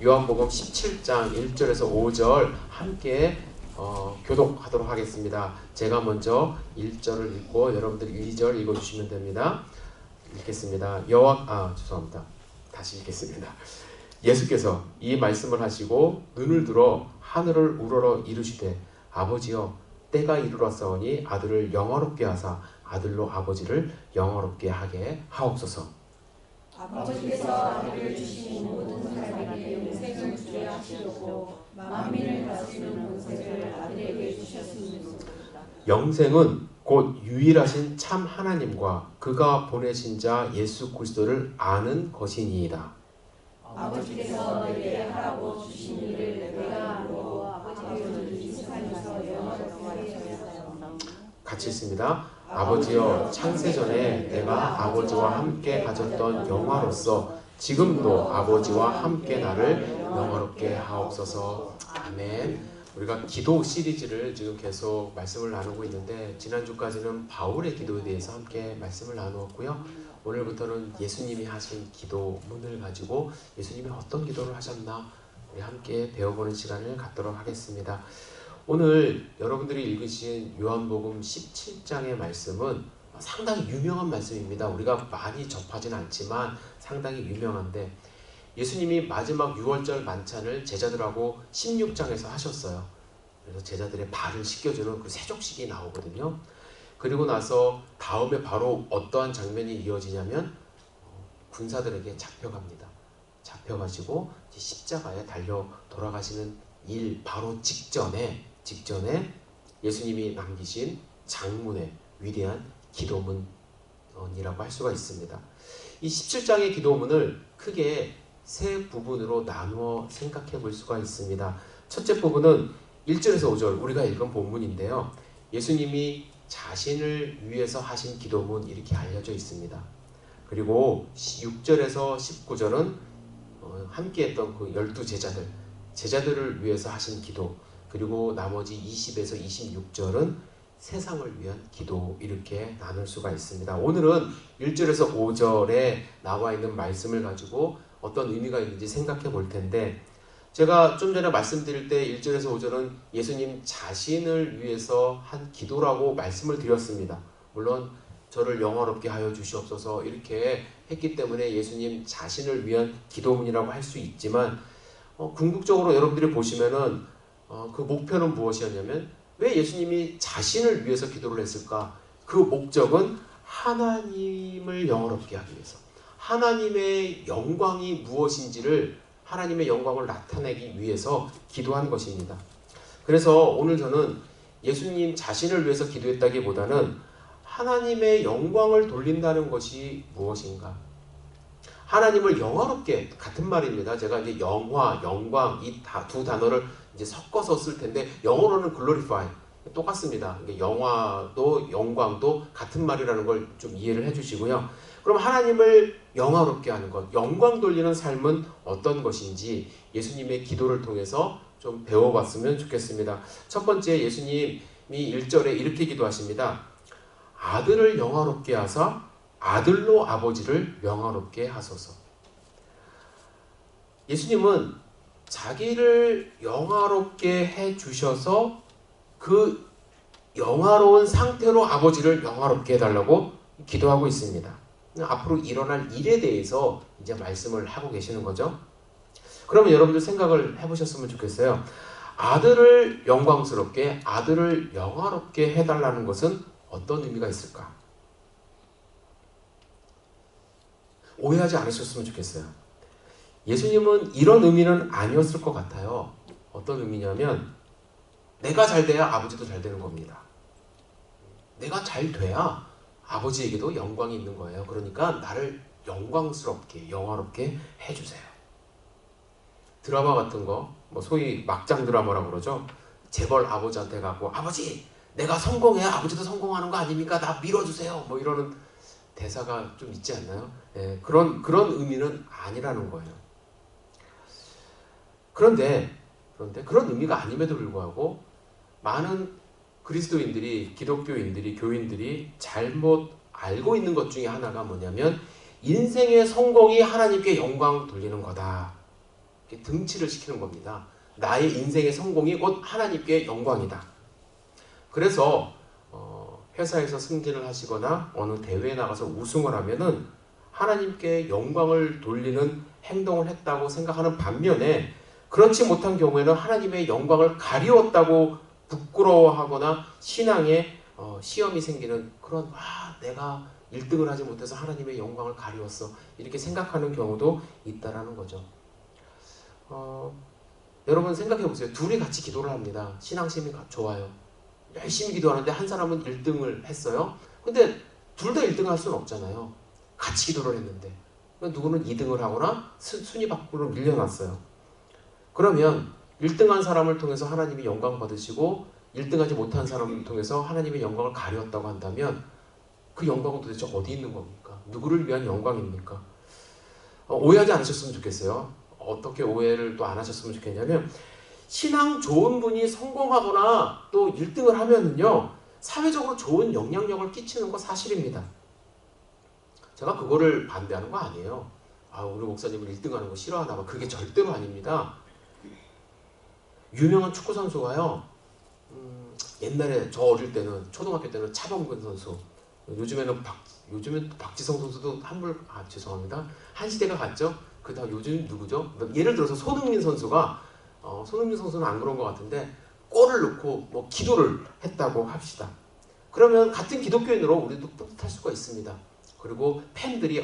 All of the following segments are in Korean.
요한복음 17장 1절에서 5절 함께 교독하도록 하겠습니다. 제가 먼저 1절을 읽고 여러분들이 2절 읽어주시면 됩니다. 읽겠습니다. 죄송합니다. 다시 읽겠습니다. 예수께서 이 말씀을 하시고 눈을 들어 하늘을 우러러 이르시되 아버지여 때가 이르렀사오니 아들을 영화롭게 하사 아들로 아버지를 영화롭게 하게 하옵소서. 아버지께서 아들을 주신 모든 사람에게 영생을 주려 하시려고 만민을 다스리는 권세를 아들에게 주셨습니다. 영생은 곧 유일하신 참 하나님과 그가 보내신 자 예수 그리스도를 아는 것이니이다. 아버지께서 내게 하라고 주신 일을 내가 알고 아버지께서는 이 세상에서 영원하게 하셨다. 같이 읽습니다. 아버지여 창세전에 내가 아버지와 함께 가졌던 영화로서 지금도 아버지와 함께 나를 영화롭게 하옵소서. 아멘. 우리가 기도 시리즈를 지금 계속 말씀을 나누고 있는데 지난주까지는 바울의 기도에 대해서 함께 말씀을 나누었고요. 오늘부터는 예수님이 하신 기도문을 가지고 예수님이 어떤 기도를 하셨나 우리 함께 배워보는 시간을 갖도록 하겠습니다. 오늘 여러분들이 읽으신 요한복음 17장의 말씀은 상당히 유명한 말씀입니다. 우리가 많이 접하지는 않지만 상당히 유명한데 예수님이 마지막 6월절 만찬을 제자들하고 16장에서 하셨어요. 그래서 제자들의 발을 씻겨주는 그 세족식이 나오거든요. 그리고 나서 다음에 바로 어떠한 장면이 이어지냐면 군사들에게 잡혀갑니다. 잡혀가지고 십자가에 달려 돌아가시는 일 바로 직전에 예수님이 남기신 장문의 위대한 기도문이라고 할 수가 있습니다. 이 17장의 기도문을 크게 세 부분으로 나누어 생각해 볼 수가 있습니다. 첫째 부분은 1절에서 5절 우리가 읽은 본문인데요. 예수님이 자신을 위해서 하신 기도문 이렇게 알려져 있습니다. 그리고 6절에서 19절은 함께했던 그 12 제자들을 위해서 하신 기도, 그리고 나머지 20에서 26절은 세상을 위한 기도 이렇게 나눌 수가 있습니다. 오늘은 1절에서 5절에 나와 있는 말씀을 가지고 어떤 의미가 있는지 생각해 볼 텐데 제가 좀 전에 말씀드릴 때 1절에서 5절은 예수님 자신을 위해서 한 기도라고 말씀을 드렸습니다. 물론 저를 영화롭게 하여 주시옵소서 이렇게 했기 때문에 예수님 자신을 위한 기도문이라고 할 수 있지만 궁극적으로 여러분들이 보시면은 그 목표는 무엇이었냐면 왜 예수님이 자신을 위해서 기도를 했을까? 그 목적은 하나님을 영화롭게 하기 위해서 하나님의 영광이 무엇인지를 하나님의 영광을 나타내기 위해서 기도한 것입니다. 그래서 오늘 저는 예수님 자신을 위해서 기도했다기보다는 하나님의 영광을 돌린다는 것이 무엇인가? 하나님을 영화롭게 같은 말입니다. 제가 이제 영화, 영광 이 두 단어를 이제 섞어서 쓸 텐데 영어로는 glorify 똑같습니다. 영화도 영광도 같은 말이라는 걸 좀 이해를 해주시고요. 그럼 하나님을 영화롭게 하는 것, 영광 돌리는 삶은 어떤 것인지 예수님의 기도를 통해서 좀 배워봤으면 좋겠습니다. 첫 번째 예수님이 1절에 이렇게 기도하십니다. 아들을 영화롭게 하사 아들로 아버지를 영화롭게 하소서. 예수님은 자기를 영화롭게 해주셔서 그 영화로운 상태로 아버지를 영화롭게 해달라고 기도하고 있습니다. 앞으로 일어날 일에 대해서 이제 말씀을 하고 계시는 거죠. 그러면 여러분들 생각을 해보셨으면 좋겠어요. 아들을 영광스럽게, 아들을 영화롭게 해달라는 것은 어떤 의미가 있을까? 오해하지 않으셨으면 좋겠어요. 예수님은 이런 의미는 아니었을 것 같아요. 어떤 의미냐면 내가 잘 돼야 아버지도 잘 되는 겁니다. 내가 잘 돼야 아버지에게도 영광이 있는 거예요. 그러니까 나를 영광스럽게, 영화롭게 해주세요. 드라마 같은 거, 소위 막장 드라마라고 그러죠. 재벌 아버지한테 가고 아버지, 내가 성공해야 아버지도 성공하는 거 아닙니까? 나 밀어주세요. 이러는 대사가 좀 있지 않나요? 예, 그런 의미는 아니라는 거예요. 그런데 그런 의미가 아님에도 불구하고 많은 그리스도인들이, 기독교인들이, 교인들이 잘못 알고 있는 것 중에 하나가 뭐냐면 인생의 성공이 하나님께 영광 돌리는 거다. 이렇게 등치를 시키는 겁니다. 나의 인생의 성공이 곧 하나님께 영광이다. 그래서 회사에서 승진을 하시거나 어느 대회에 나가서 우승을 하면은 하나님께 영광을 돌리는 행동을 했다고 생각하는 반면에, 그렇지 못한 경우에는 하나님의 영광을 가리웠다고 부끄러워하거나 신앙에 시험이 생기는 그런, 내가 1등을 하지 못해서 하나님의 영광을 가리웠어, 이렇게 생각하는 경우도 있다라는 거죠. 여러분 생각해 보세요. 둘이 같이 기도를 합니다. 신앙심이 좋아요. 열심히 기도하는데 한 사람은 1등을 했어요. 근데 둘 다 1등을 할 수는 없잖아요. 같이 기도를 했는데. 누구는 2등을 하거나 순위 밖으로 밀려났어요. 그러면 1등한 사람을 통해서 하나님이 영광 받으시고 1등하지 못한 사람을 통해서 하나님의 영광을 가렸다고 한다면 그 영광은 도대체 어디 있는 겁니까? 누구를 위한 영광입니까? 오해하지 않으셨으면 좋겠어요. 어떻게 오해를 또 안 하셨으면 좋겠냐면, 신앙 좋은 분이 성공하거나 또 1등을 하면은요, 사회적으로 좋은 영향력을 끼치는 거 사실입니다. 제가 그거를 반대하는 거 아니에요. 우리 목사님은 1등하는 거 싫어하나 봐. 그게 절대로 아닙니다. 유명한 축구 선수가요, 옛날에 저 어릴 때는, 초등학교 때는 차범근 선수, 요즘엔 박지성 선수도 죄송합니다. 한 시대가 갔죠. 그다음 요즘 누구죠? 예를 들어서 손흥민 선수가, 손흥민 선수는 안 그런 것 같은데 골을 넣고 기도를 했다고 합시다. 그러면 같은 기독교인으로 우리도 뿌듯할 수가 있습니다. 그리고 팬들이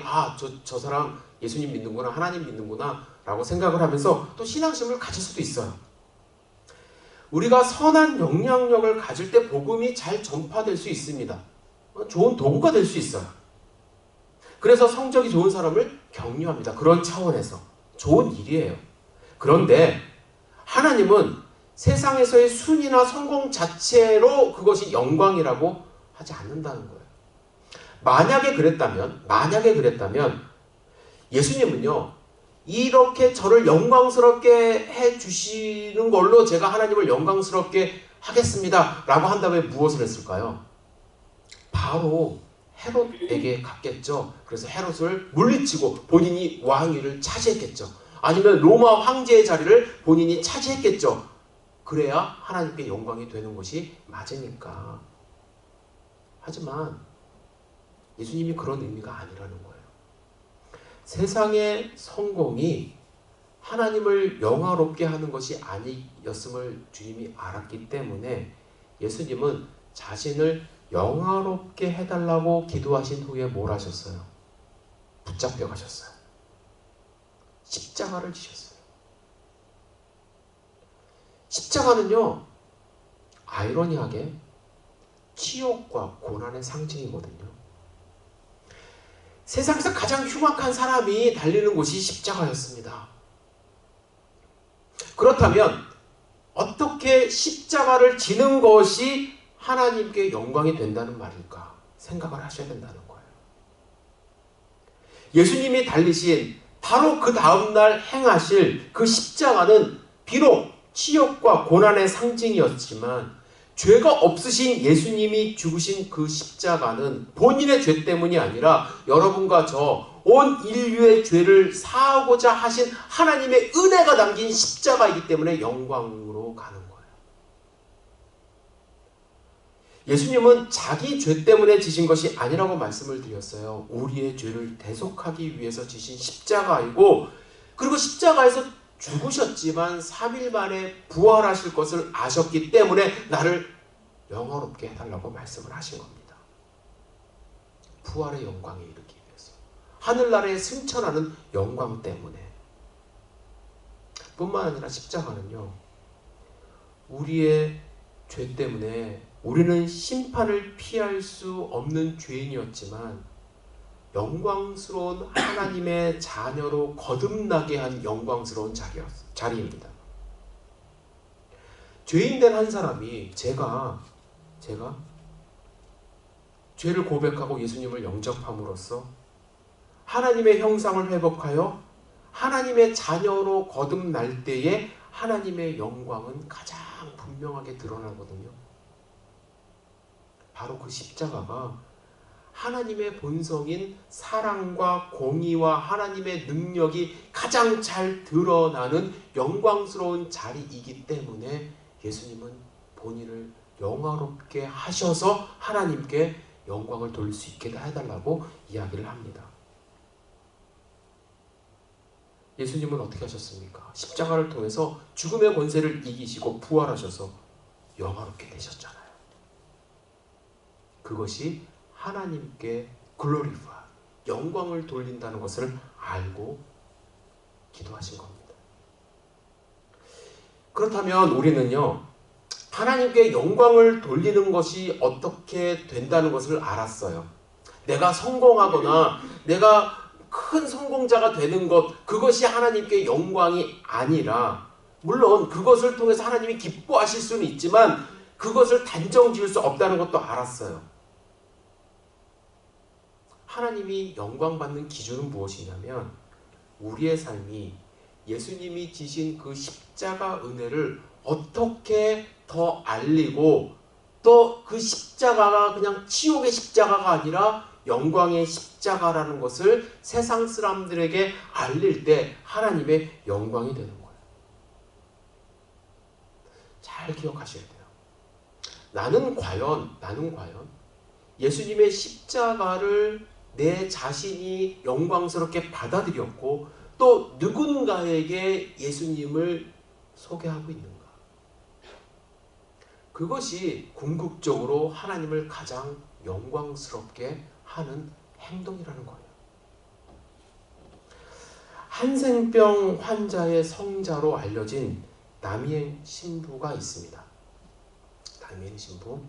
저 사람 예수님 믿는구나, 하나님 믿는구나 라고 생각을 하면서 또 신앙심을 가질 수도 있어요. 우리가 선한 영향력을 가질 때 복음이 잘 전파될 수 있습니다. 좋은 도구가 될 수 있어요. 그래서 성적이 좋은 사람을 격려합니다. 그런 차원에서 좋은 일이에요. 그런데 하나님은 세상에서의 순위나 성공 자체로 그것이 영광이라고 하지 않는다는 거예요. 만약에 그랬다면 예수님은요, 이렇게 저를 영광스럽게 해주시는 걸로 제가 하나님을 영광스럽게 하겠습니다 라고 한다면 무엇을 했을까요? 바로 헤롯에게 갔겠죠. 그래서 헤롯을 물리치고 본인이 왕위를 차지했겠죠. 아니면 로마 황제의 자리를 본인이 차지했겠죠. 그래야 하나님께 영광이 되는 것이 맞으니까. 하지만 예수님이 그런 의미가 아니라는 거예요. 세상의 성공이 하나님을 영화롭게 하는 것이 아니었음을 주님이 알았기 때문에 예수님은 자신을 영화롭게 해달라고 기도하신 후에 뭘 하셨어요? 붙잡혀 가셨어요. 십자가를 지셨어요. 십자가는요, 아이러니하게 치욕과 고난의 상징이거든요. 세상에서 가장 흉악한 사람이 달리는 곳이 십자가였습니다. 그렇다면 어떻게 십자가를 지는 것이 하나님께 영광이 된다는 말일까 생각을 하셔야 된다는 거예요. 예수님이 달리신 바로 그 다음날 행하실 그 십자가는 비록 치욕과 고난의 상징이었지만 죄가 없으신 예수님이 죽으신 그 십자가는 본인의 죄 때문이 아니라 여러분과 저 온 인류의 죄를 사하고자 하신 하나님의 은혜가 담긴 십자가이기 때문에 영광으로 가는 거예요. 예수님은 자기 죄 때문에 지신 것이 아니라고 말씀을 드렸어요. 우리의 죄를 대속하기 위해서 지신 십자가이고, 그리고 십자가에서 죽으셨지만 3일 만에 부활하실 것을 아셨기 때문에 나를 영화롭게 해달라고 말씀을 하신 겁니다. 부활의 영광에 이르기 위해서, 하늘나라에 승천하는 영광 때문에. 뿐만 아니라 십자가는요, 우리의 죄 때문에 우리는 심판을 피할 수 없는 죄인이었지만 영광스러운 하나님의 자녀로 거듭나게 한 영광스러운 자리입니다. 죄인된 한 사람이 제가 죄를 고백하고 예수님을 영접함으로써 하나님의 형상을 회복하여 하나님의 자녀로 거듭날 때에 하나님의 영광은 가장 분명하게 드러나거든요. 바로 그 십자가가 하나님의 본성인 사랑과 공의와 하나님의 능력이 가장 잘 드러나는 영광스러운 자리이기 때문에 예수님은 본인을 영화롭게 하셔서 하나님께 영광을 돌릴 수 있게 해달라고 이야기를 합니다. 예수님은 어떻게 하셨습니까? 십자가를 통해서 죽음의 권세를 이기시고 부활하셔서 영화롭게 되셨잖아요. 그것이 하나님께 글로리파, 영광을 돌린다는 것을 알고 기도하신 겁니다. 그렇다면 우리는요, 하나님께 영광을 돌리는 것이 어떻게 된다는 것을 알았어요. 내가 성공하거나 내가 큰 성공자가 되는 것, 그것이 하나님께 영광이 아니라, 물론 그것을 통해서 하나님이 기뻐하실 수는 있지만 그것을 단정 지을 수 없다는 것도 알았어요. 하나님이 영광 받는 기준은 무엇이냐면 우리의 삶이 예수님이 지신 그 십자가 은혜를 어떻게 더 알리고 또 그 십자가가 그냥 치욕의 십자가가 아니라 영광의 십자가라는 것을 세상 사람들에게 알릴 때 하나님의 영광이 되는 거예요. 잘 기억하셔야 돼요. 나는 과연 예수님의 십자가를 내 자신이 영광스럽게 받아들였고 또 누군가에게 예수님을 소개하고 있는가? 그것이 궁극적으로 하나님을 가장 영광스럽게 하는 행동이라는 거예요. 한센병 환자의 성자로 알려진 다미엘 신부가 있습니다. 다미엘 신부.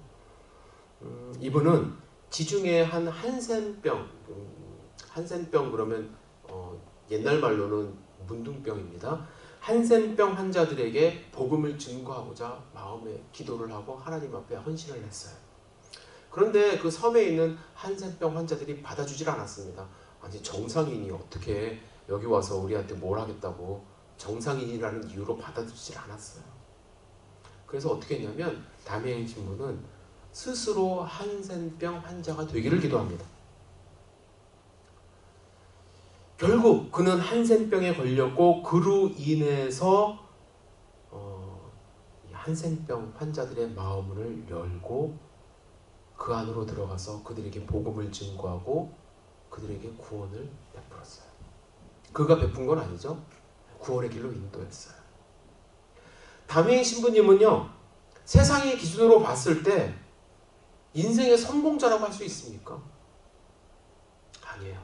이분은 지중해 한 한센병 그러면 옛날 말로는 문둥병입니다. 한센병 환자들에게 복음을 증거하고자 마음에 기도를 하고 하나님 앞에 헌신을 했어요. 그런데 그 섬에 있는 한센병 환자들이 받아주질 않았습니다. 아니, 정상인이 어떻게 여기 와서 우리한테 뭘 하겠다고, 정상인이라는 이유로 받아주질 않았어요. 그래서 어떻게 했냐면 다미엘 신부는 스스로 한센병 환자가 되기를 기도합니다. 결국 그는 한센병에 걸렸고 그로 인해서 한센병 환자들의 마음을 열고 그 안으로 들어가서 그들에게 복음을 증거하고 그들에게 구원을 베풀었어요. 그가 베푼 건 아니죠. 구원의 길로 인도했어요. 다미엘 신부님은요, 세상의 기준으로 봤을 때 인생의 성공자라고 할 수 있습니까? 아니에요.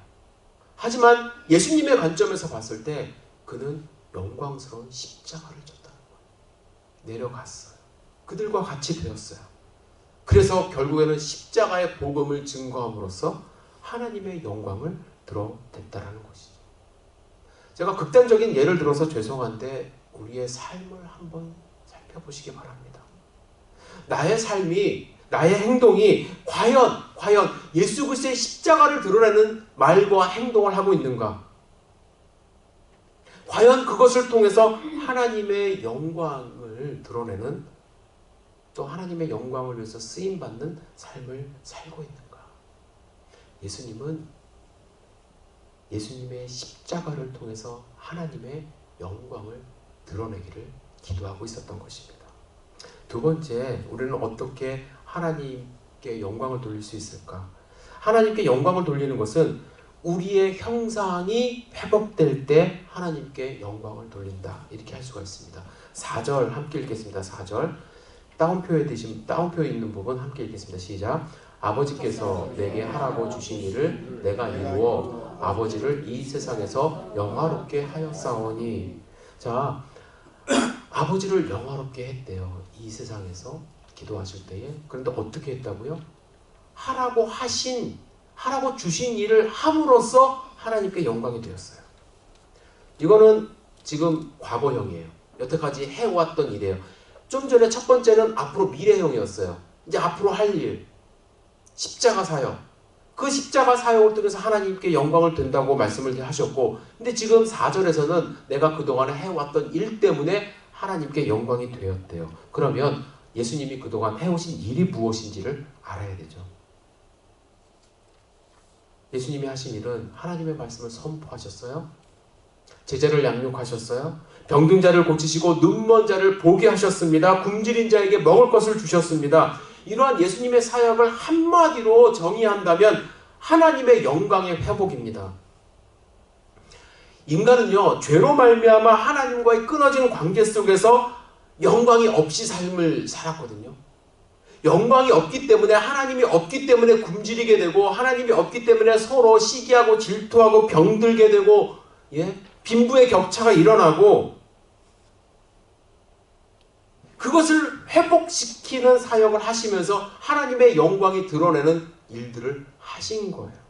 하지만 예수님의 관점에서 봤을 때 그는 영광스러운 십자가를 졌다는 거예요. 내려갔어요. 그들과 같이 되었어요. 그래서 결국에는 십자가의 복음을 증거함으로써 하나님의 영광을 드러냈다는 것이죠. 제가 극단적인 예를 들어서 죄송한데 우리의 삶을 한번 살펴보시기 바랍니다. 나의 삶이, 나의 행동이 과연 예수 그리스도의 십자가를 드러내는 말과 행동을 하고 있는가? 과연 그것을 통해서 하나님의 영광을 드러내는, 또 하나님의 영광을 위해서 쓰임받는 삶을 살고 있는가? 예수님은 예수님의 십자가를 통해서 하나님의 영광을 드러내기를 기도하고 있었던 것입니다. 두 번째, 우리는 어떻게 하나님께 영광을 돌릴 수 있을까? 하나님께 영광을 돌리는 것은 우리의 형상이 회복될 때 하나님께 영광을 돌린다. 이렇게 할 수가 있습니다. 4절 함께 읽겠습니다. 4절. 다운표에 있는 부분 함께 읽겠습니다. 시작. 아버지께서 내게 하라고 주신 일을 내가 이루어 아버지를 이 세상에서 영화롭게 하였사오니. 자, 아버지를 영화롭게 했대요. 이 세상에서 기도하실 때에. 그런데 어떻게 했다고요? 하라고 주신 일을 함으로써 하나님께 영광이 되었어요. 이거는 지금 과거형이에요. 여태까지 해왔던 일이에요. 좀 전에 첫 번째는 앞으로 미래형이었어요. 이제 앞으로 할 일, 십자가 사역. 그 십자가 사역을 통해서 하나님께 영광을 된다고 말씀을 하셨고, 근데 지금 4절에서는 내가 그동안에 해왔던 일 때문에 하나님께 영광이 되었대요. 그러면 예수님이 그동안 해오신 일이 무엇인지를 알아야 되죠. 예수님이 하신 일은 하나님의 말씀을 선포하셨어요. 제자를 양육하셨어요. 병든 자를 고치시고 눈먼 자를 보게 하셨습니다. 굶주린 자에게 먹을 것을 주셨습니다. 이러한 예수님의 사역을 한마디로 정의한다면 하나님의 영광의 회복입니다. 인간은요, 죄로 말미암아 하나님과의 끊어진 관계 속에서 영광이 없이 삶을 살았거든요. 영광이 없기 때문에, 하나님이 없기 때문에 굶주리게 되고, 하나님이 없기 때문에 서로 시기하고 질투하고 병들게 되고, 빈부의 격차가 일어나고, 그것을 회복시키는 사역을 하시면서 하나님의 영광이 드러내는 일들을 하신 거예요.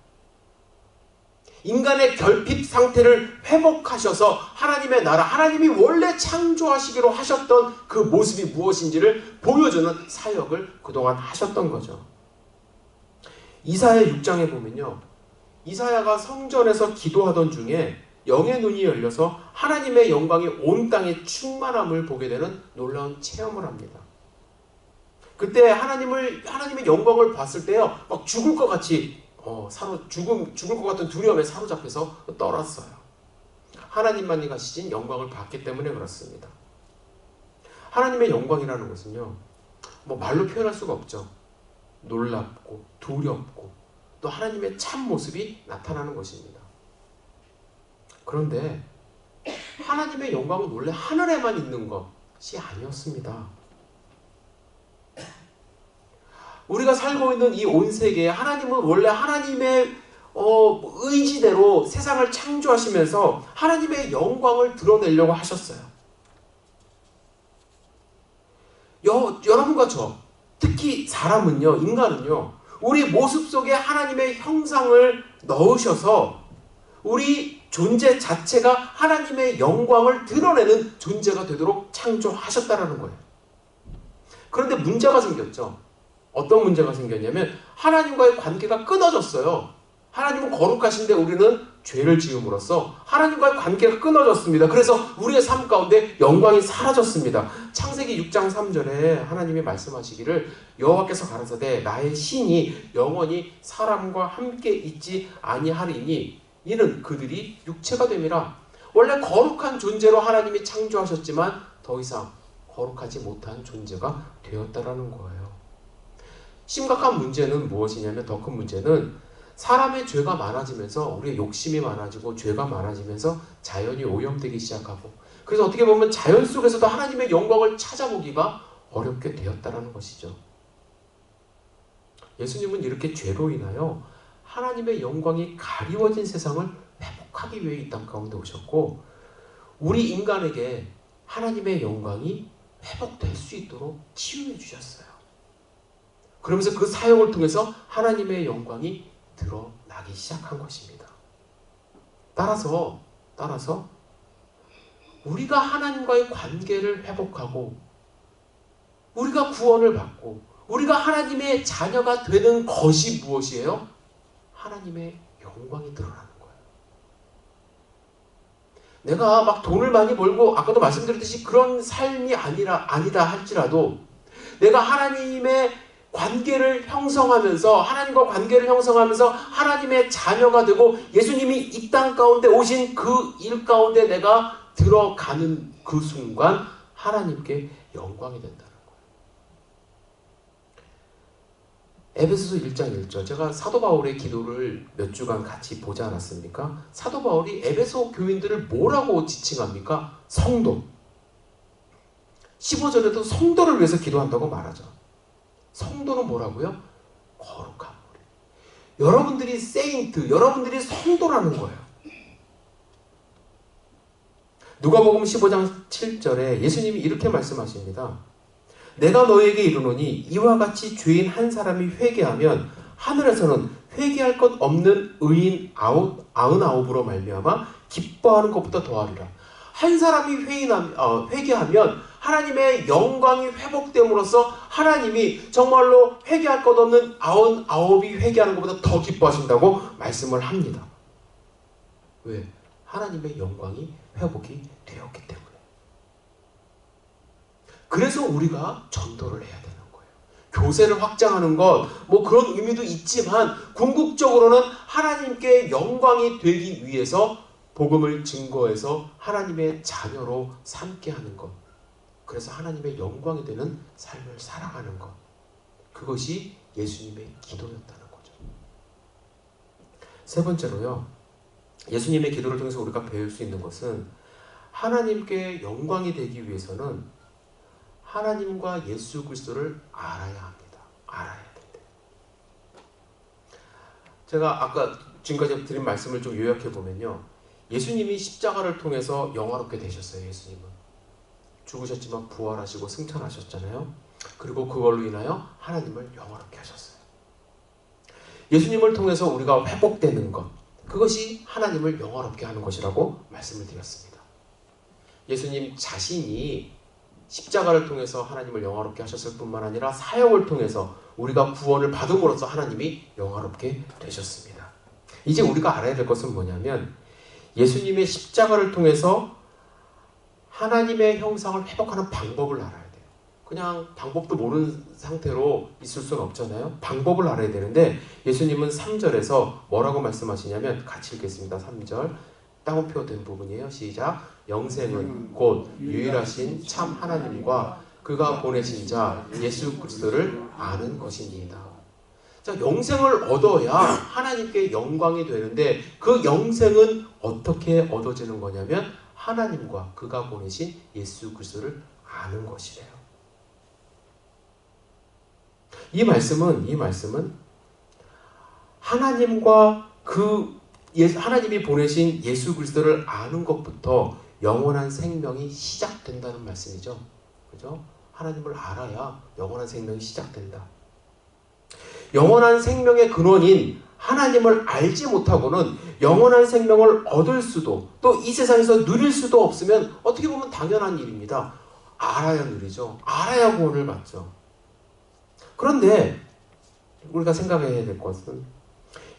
인간의 결핍 상태를 회복하셔서 하나님의 나라, 하나님이 원래 창조하시기로 하셨던 그 모습이 무엇인지를 보여주는 사역을 그동안 하셨던 거죠. 이사야 6장에 보면요, 이사야가 성전에서 기도하던 중에 영의 눈이 열려서 하나님의 영광이 온 땅에 충만함을 보게 되는 놀라운 체험을 합니다. 그때 하나님의 영광을 봤을 때요, 막 죽을 것 같이 죽을 것 같은 두려움에 사로잡혀서 떨었어요. 하나님만이 가지신 영광을 봤기 때문에 그렇습니다. 하나님의 영광이라는 것은요, 말로 표현할 수가 없죠. 놀랍고 두렵고 또 하나님의 참 모습이 나타나는 것입니다. 그런데 하나님의 영광은 원래 하늘에만 있는 것이 아니었습니다. 우리가 살고 있는 이 온 세계에 하나님은 원래 하나님의 의지대로 세상을 창조하시면서 하나님의 영광을 드러내려고 하셨어요. 여러분과 저, 특히 사람은요, 인간은요, 우리 모습 속에 하나님의 형상을 넣으셔서 우리 존재 자체가 하나님의 영광을 드러내는 존재가 되도록 창조하셨다는 거예요. 그런데 문제가 생겼죠. 어떤 문제가 생겼냐면 하나님과의 관계가 끊어졌어요. 하나님은 거룩하신데 우리는 죄를 지음으로써 하나님과의 관계가 끊어졌습니다. 그래서 우리의 삶 가운데 영광이 사라졌습니다. 창세기 6장 3절에 하나님이 말씀하시기를 여호와께서 가라사대 나의 신이 영원히 사람과 함께 있지 아니하리니 이는 그들이 육체가 됨이라. 원래 거룩한 존재로 하나님이 창조하셨지만 더 이상 거룩하지 못한 존재가 되었다라는 거예요. 심각한 문제는 무엇이냐면, 더 큰 문제는 사람의 죄가 많아지면서 우리의 욕심이 많아지고 죄가 많아지면서 자연이 오염되기 시작하고, 그래서 어떻게 보면 자연 속에서도 하나님의 영광을 찾아보기가 어렵게 되었다는 것이죠. 예수님은 이렇게 죄로 인하여 하나님의 영광이 가리워진 세상을 회복하기 위해 이 땅 가운데 오셨고, 우리 인간에게 하나님의 영광이 회복될 수 있도록 치유해 주셨어요. 그러면서 그 사역을 통해서 하나님의 영광이 드러나기 시작한 것입니다. 따라서 우리가 하나님과의 관계를 회복하고 우리가 구원을 받고 우리가 하나님의 자녀가 되는 것이 무엇이에요? 하나님의 영광이 드러나는 거예요. 내가 막 돈을 많이 벌고 아까도 말씀드렸듯이 그런 삶이 아니다 할지라도 내가 하나님의 관계를 형성하면서 하나님과 관계를 형성하면서 하나님의 자녀가 되고 예수님이 이 땅 가운데 오신 그 일 가운데 내가 들어가는 그 순간 하나님께 영광이 된다는 거예요. 에베소서 1장 1절, 제가 사도 바울의 기도를 몇 주간 같이 보지 않았습니까? 사도 바울이 에베소 교인들을 뭐라고 지칭합니까? 성도. 15절에도 성도를 위해서 기도한다고 말하죠. 성도는 뭐라고요? 거룩한 무리. 여러분들이 세인트, 여러분들이 성도라는 거예요. 누가복음 15장 7절에 예수님이 이렇게 말씀하십니다. 내가 너에게 이르노니 이와 같이 죄인 한 사람이 회개하면 하늘에서는 회개할 것 없는 의인 99으로 말미암아 기뻐하는 것보다 더하리라. 한 사람이 회개하면 하나님의 영광이 회복됨으로써 하나님이 정말로 회개할 것 없는 99이 회개하는 것보다 더 기뻐하신다고 말씀을 합니다. 왜? 하나님의 영광이 회복이 되었기 때문에. 그래서 우리가 전도를 해야 되는 거예요. 교세를 확장하는 것, 뭐 그런 의미도 있지만 궁극적으로는 하나님께 영광이 되기 위해서 복음을 증거해서 하나님의 자녀로 삼게 하는 것. 그래서 하나님의 영광이 되는 삶을 살아가는 것. 그것이 예수님의 기도였다는 거죠. 세 번째로요. 예수님의 기도를 통해서 우리가 배울 수 있는 것은 하나님께 영광이 되기 위해서는 하나님과 예수 그리스도를 알아야 합니다. 알아야 됩니다. 제가 아까 지금까지 드린 말씀을 좀 요약해 보면요. 예수님이 십자가를 통해서 영화롭게 되셨어요. 예수님은. 죽으셨지만 부활하시고 승천하셨잖아요. 그리고 그걸로 인하여 하나님을 영화롭게 하셨어요. 예수님을 통해서 우리가 회복되는 것, 그것이 하나님을 영화롭게 하는 것이라고 말씀을 드렸습니다. 예수님 자신이 십자가를 통해서 하나님을 영화롭게 하셨을 뿐만 아니라 사역을 통해서 우리가 구원을 받음으로써 하나님이 영화롭게 되셨습니다. 이제 우리가 알아야 될 것은 뭐냐면 예수님의 십자가를 통해서 하나님의 형상을 회복하는 방법을 알아야 돼요. 그냥 방법도 모르는 상태로 있을 수는 없잖아요. 방법을 알아야 되는데 예수님은 3절에서 뭐라고 말씀하시냐면 같이 읽겠습니다. 3절 따옴표 된 부분이에요. 시작. 영생은 곧 유일하신 참 하나님과 그가 보내신 자 예수 그리스도를 아는 것입니다. 자, 영생을 얻어야 하나님께 영광이 되는데 그 영생은 어떻게 얻어지는 거냐면 하나님과 그가 보내신 예수 그리스도를 아는 것이래요. 이 말씀은 하나님과 하나님이 보내신 예수 그리스도를 아는 것부터 영원한 생명이 시작된다는 말씀이죠. 그죠? 하나님을 알아야 영원한 생명이 시작된다. 영원한 생명의 근원인 하나님을 알지 못하고는 영원한 생명을 얻을 수도 또 이 세상에서 누릴 수도 없으면 어떻게 보면 당연한 일입니다. 알아야 누리죠. 알아야 구원을 받죠. 그런데 우리가 생각해야 될 것은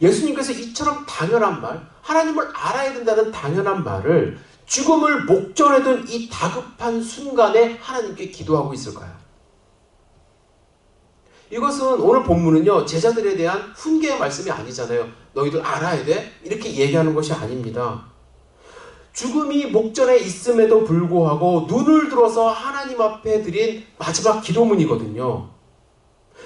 예수님께서 이처럼 당연한 말, 하나님을 알아야 된다는 당연한 말을 죽음을 목전에 둔 이 다급한 순간에 하나님께 기도하고 있을까요? 이것은 오늘 본문은요, 제자들에 대한 훈계의 말씀이 아니잖아요. 너희들 알아야 돼? 이렇게 얘기하는 것이 아닙니다. 죽음이 목전에 있음에도 불구하고 눈을 들어서 하나님 앞에 드린 마지막 기도문이거든요.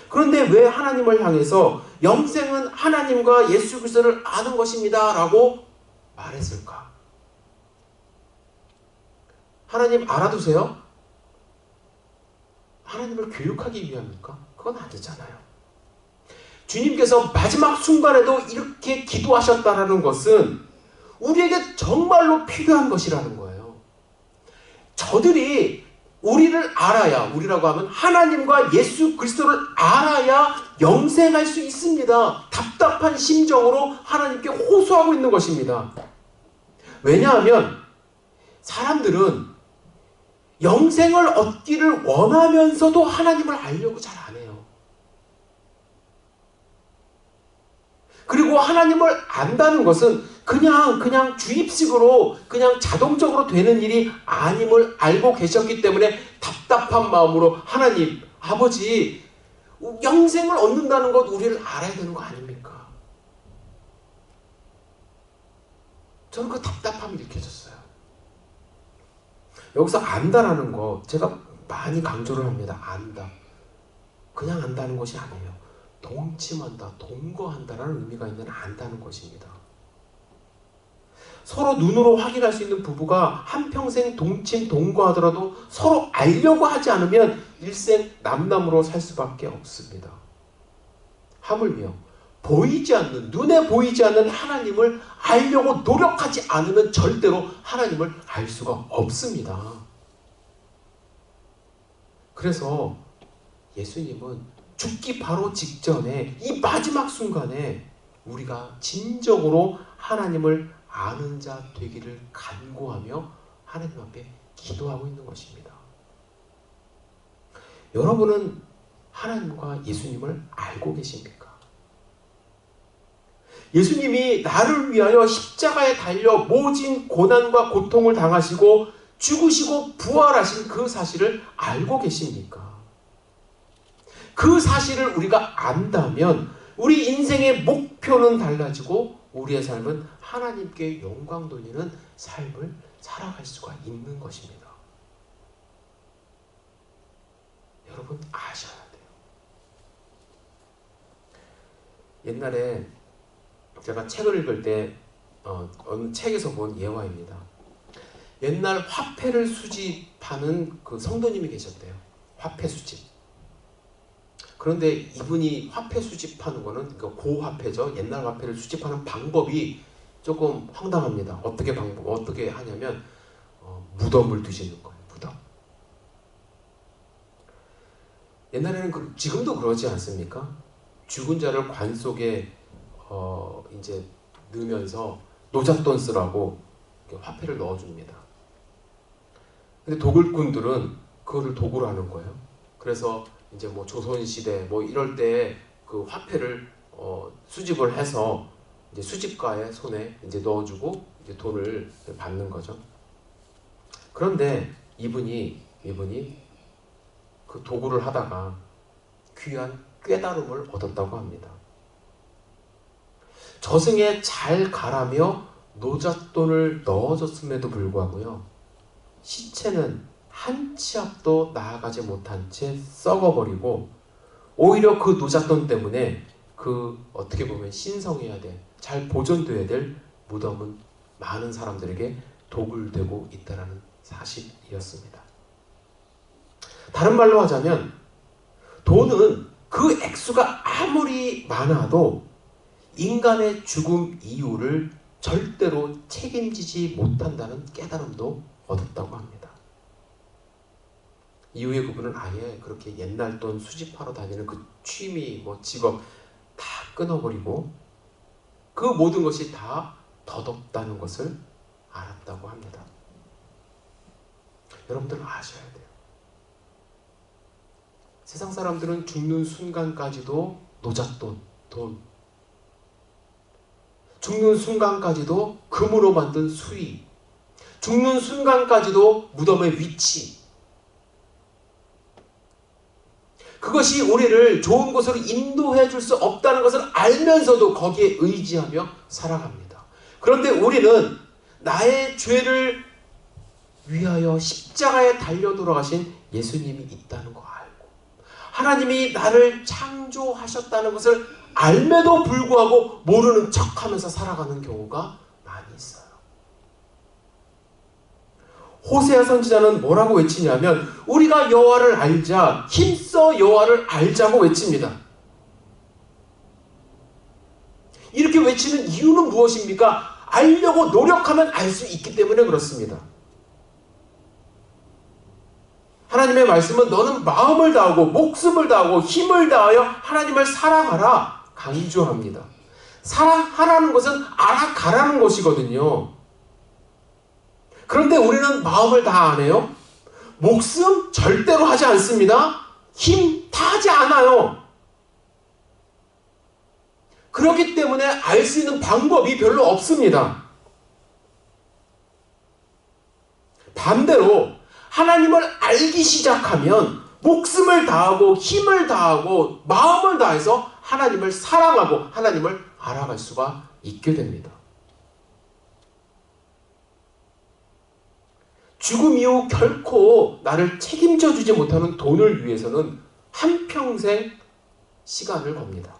그런데 왜 하나님을 향해서 영생은 하나님과 예수 그리스도를 아는 것입니다 라고 말했을까? 하나님 알아두세요? 하나님을 교육하기 위함입니까? 그건 아니잖아요. 주님께서 마지막 순간에도 이렇게 기도하셨다는 것은 우리에게 정말로 필요한 것이라는 거예요. 저들이 우리를 알아야, 우리라고 하면 하나님과 예수 그리스도를 알아야 영생할 수 있습니다. 답답한 심정으로 하나님께 호소하고 있는 것입니다. 왜냐하면 사람들은 영생을 얻기를 원하면서도 하나님을 알려고 잘 안 해요. 그리고 하나님을 안다는 것은 그냥 주입식으로 그냥 자동적으로 되는 일이 아님을 알고 계셨기 때문에 답답한 마음으로 하나님, 아버지, 영생을 얻는다는 것 우리를 알아야 되는 거 아닙니까? 저는 그 답답함이 느껴졌어요. 여기서 안다라는 거 제가 많이 강조를 합니다. 안다. 그냥 안다는 것이 아니에요. 동침한다, 동거한다라는 의미가 있는 안다는 것입니다. 서로 눈으로 확인할 수 있는 부부가 한평생 동침, 동거하더라도 서로 알려고 하지 않으면 일생 남남으로 살 수밖에 없습니다. 하물며 보이지 않는, 눈에 보이지 않는 하나님을 알려고 노력하지 않으면 절대로 하나님을 알 수가 없습니다. 그래서 예수님은 죽기 바로 직전에 이 마지막 순간에 우리가 진정으로 하나님을 아는 자 되기를 간구하며 하나님 앞에 기도하고 있는 것입니다. 여러분은 하나님과 예수님을 알고 계십니까? 예수님이 나를 위하여 십자가에 달려 모진 고난과 고통을 당하시고 죽으시고 부활하신 그 사실을 알고 계십니까? 그 사실을 우리가 안다면 우리 인생의 목표는 달라지고 우리의 삶은 하나님께 영광 돌리는 삶을 살아갈 수가 있는 것입니다. 여러분 아셔야 돼요. 옛날에 제가 책을 읽을 때 어느 책에서 본 예화입니다. 옛날 화폐를 수집하는 그 성도님이 계셨대요. 화폐 수집. 그런데 이분이 화폐 수집하는 거는 그러니까 고화폐죠. 옛날 화폐를 수집하는 방법이 조금 황당합니다. 어떻게 하냐면 무덤을 뒤지는 거예요. 무덤. 옛날에는 지금도 그러지 않습니까? 죽은 자를 관 속에 이제 넣으면서 노잣돈 쓰라고 화폐를 넣어줍니다. 근데 독일군들은 그거를 도구로 하는 거예요. 그래서 이제 뭐 조선시대 뭐 이럴 때 그 화폐를 수집을 해서 이제 수집가의 손에 이제 넣어주고 이제 돈을 받는 거죠. 그런데 이분이 그 도구를 하다가 귀한 깨달음을 얻었다고 합니다. 저승에 잘 가라며 노잣돈을 넣어줬음에도 불구하고요. 시체는 한 치 앞도 나아가지 못한 채 썩어버리고 오히려 그 노잣돈 때문에 그 어떻게 보면 신성해야 돼, 잘 보존돼야 될 무덤은 많은 사람들에게 독을 되고 있다는 사실이었습니다. 다른 말로 하자면 돈은 그 액수가 아무리 많아도 인간의 죽음 이유를 절대로 책임지지 못한다는 깨달음도 얻었다고 합니다. 이후에 그분은 아예 그렇게 옛날 돈 수집하러 다니는 그 취미, 직업 다 끊어버리고 그 모든 것이 다 덧없다는 것을 알았다고 합니다. 여러분들은 아셔야 돼요. 세상 사람들은 죽는 순간까지도 노잣돈, 돈, 죽는 순간까지도 금으로 만든 수의, 죽는 순간까지도 무덤의 위치, 그것이 우리를 좋은 곳으로 인도해 줄 수 없다는 것을 알면서도 거기에 의지하며 살아갑니다. 그런데 우리는 나의 죄를 위하여 십자가에 달려 돌아가신 예수님이 있다는 거 알고 하나님이 나를 창조하셨다는 것을 알매도 불구하고 모르는 척하면서 살아가는 경우가 많이 있어요. 호세아 선지자는 뭐라고 외치냐면 우리가 여호와를 알자, 힘써 여호와를 알자고 외칩니다. 이렇게 외치는 이유는 무엇입니까? 알려고 노력하면 알 수 있기 때문에 그렇습니다. 하나님의 말씀은 너는 마음을 다하고 목숨을 다하고 힘을 다하여 하나님을 사랑하라 강조합니다. 사랑하라는 것은 알아가라는 것이거든요. 그런데 우리는 마음을 다 안 해요. 목숨 절대로 하지 않습니다. 힘 다 하지 않아요. 그렇기 때문에 알 수 있는 방법이 별로 없습니다. 반대로 하나님을 알기 시작하면 목숨을 다하고 힘을 다하고 마음을 다해서 하나님을 사랑하고 하나님을 알아갈 수가 있게 됩니다. 죽음 이후 결코 나를 책임져 주지 못하는 돈을 위해서는 한평생 시간을 겁니다.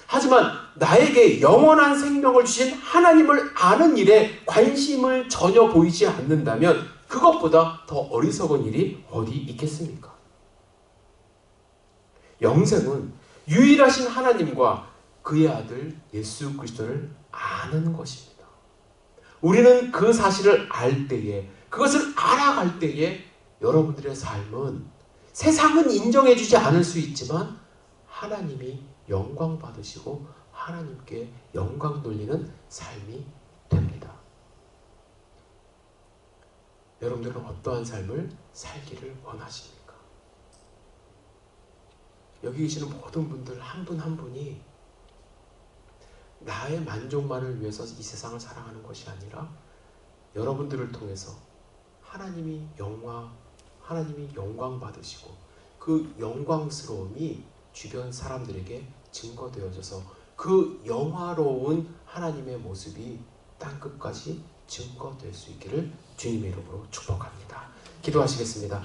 하지만 나에게 영원한 생명을 주신 하나님을 아는 일에 관심을 전혀 보이지 않는다면 그것보다 더 어리석은 일이 어디 있겠습니까? 영생은 유일하신 하나님과 그의 아들 예수 그리스도를 아는 것입니다. 우리는 그 사실을 알 때에, 그것을 알아갈 때에 여러분들의 삶은 세상은 인정해주지 않을 수 있지만 하나님이 영광 받으시고 하나님께 영광 돌리는 삶이 됩니다. 여러분들은 어떠한 삶을 살기를 원하십니까? 여기 계시는 모든 분들 한 분 한 분이 나의 만족만을 위해서 이 세상을 살아가는 것이 아니라 여러분들을 통해서 하나님이 영광 받으시고 그 영광스러움이 주변 사람들에게 증거되어져서 그 영화로운 하나님의 모습이 땅끝까지 증거될 수 있기를 주님의 이름으로 축복합니다. 기도하시겠습니다.